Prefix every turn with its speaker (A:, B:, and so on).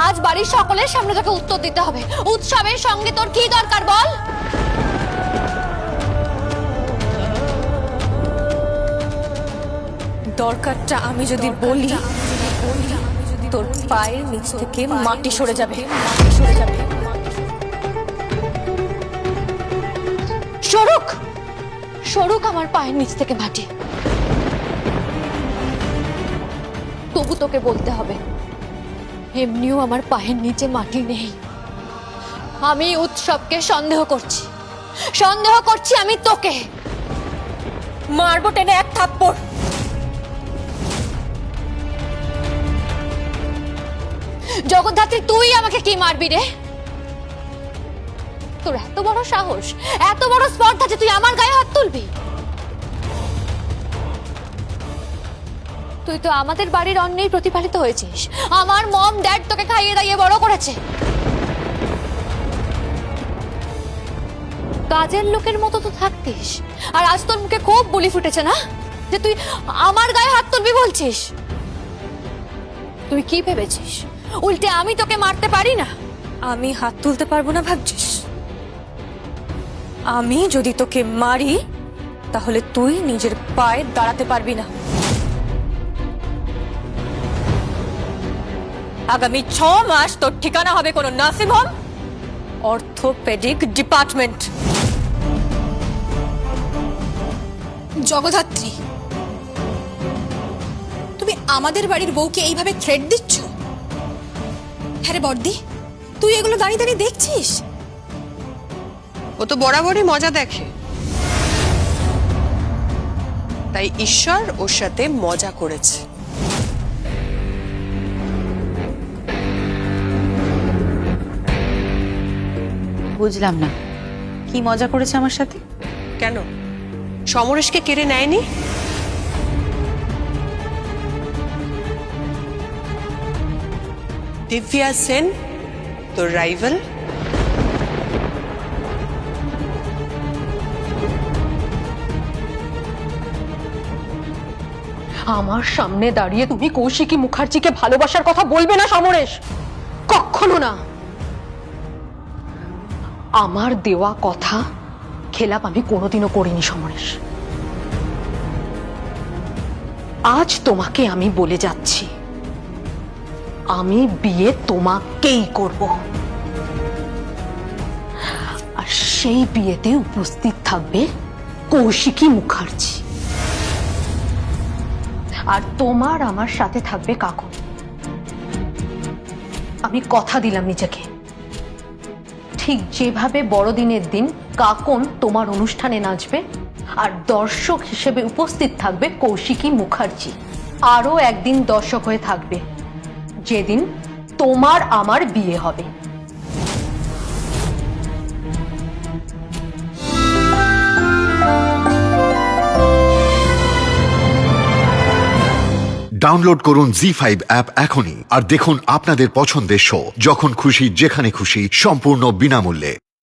A: আজ বাড়ির সকলের সামনে তোকে উত্তর দিতে হবে। উৎসবের সঙ্গে তোর কি দরকার বল?
B: দরকারটা আমি যদি বলি, তোর পায়ের নিচ থেকে মাটি সরে যাবে।
A: সরুক, সরুক আমার পায়ের নিচ থেকে মাটি। তবু তোকে বলতে হবে, এমনিও আমার পায়ের নিচে মাটি নেই। আমি উৎসবকে সন্দেহ করছি, সন্দেহ করছি আমি তোকে।
B: মারবো টেনে এক থাপ্পড়।
A: জগদ্ধাত্রী, তুই আমাকে কি মারবি রে? তোর এত বড় সাহস, এত বড় স্পর্ধা যে তুই আমার গায়ে হাত তুলবি? তুই তো আমাদের বাড়ির অন্যেই প্রতিপালিত হয়েছিস। আমার মম ড্যাড তোকে খাইয়ে দাইয়ে বড় করেছে। কাজের লোকের মতো তো থাকতিস, আর আজ তোর মুখে খুব বুলি ফুটেছে না যে তুই আমার গায়ে হাত তুলবি বলছিস। তুই কি ভেবেছিস উল্টে আমি তোকে মারতে পারি না?
B: আমি হাত তুলতে পারবো না ভাবছিস? আমি যদি তোকে মারি তাহলে তুই নিজের পায়ে দাঁড়াতে পারবি না। আগামী 6 মাস তোর ঠিকানা হবে কোনো nursing home, orthopaedic department.
C: Jagaddhatri, তুমি আমাদের বাড়ির বউকে এইভাবে থ্রেট দিচ্ছ? হ্যাঁ রে বর্দি, তুই এগুলো দাঁড়িয়ে দাঁড়িয়ে দেখছিস?
D: ও তো বরাবরই মজা দেখে, তাই ঈশ্বর ওর সাথে মজা করেছে।
E: বুঝলাম না, কি মজা করেছে আমার সাথে?
D: কেন, সমরেশকে কেড়ে নেয়নি? দিব্যা সেন তোর রাইভাল?
A: আমার সামনে দাঁড়িয়ে তুমি কৌশিকী মুখার্জিকে ভালোবাসার কথা বলবে না সমরেশ, কখনো না। আমার দেওয়া কথা খেলাপ আমি কোনোদিনও করিনি সমরেশ। আজ তোমাকে আমি বলে যাচ্ছি, আমি বিয়ে তোমাকেই করব, আর সেই বিয়েতে উপস্থিত থাকবে কৌশিকী মুখার্জি, আর তোমার আমার সাথে থাকবে কাকন। আমি কথা দিলাম নিজেকে, ঠিক যেভাবে বড়দিনের দিন কাকন তোমার অনুষ্ঠানে নাচবে আর দর্শক হিসেবে উপস্থিত থাকবে কৌশিকী মুখার্জি, আরো একদিন দর্শক হয়ে থাকবে যেদিন তোমার আমার বিয়ে হবে।
F: ডাউনলোড করুন জি5 অ্যাপ এখনই আর দেখুন আপনাদের পছন্দের শো যখন খুশি যেখানে খুশি সম্পূর্ণ বিনামূল্যে।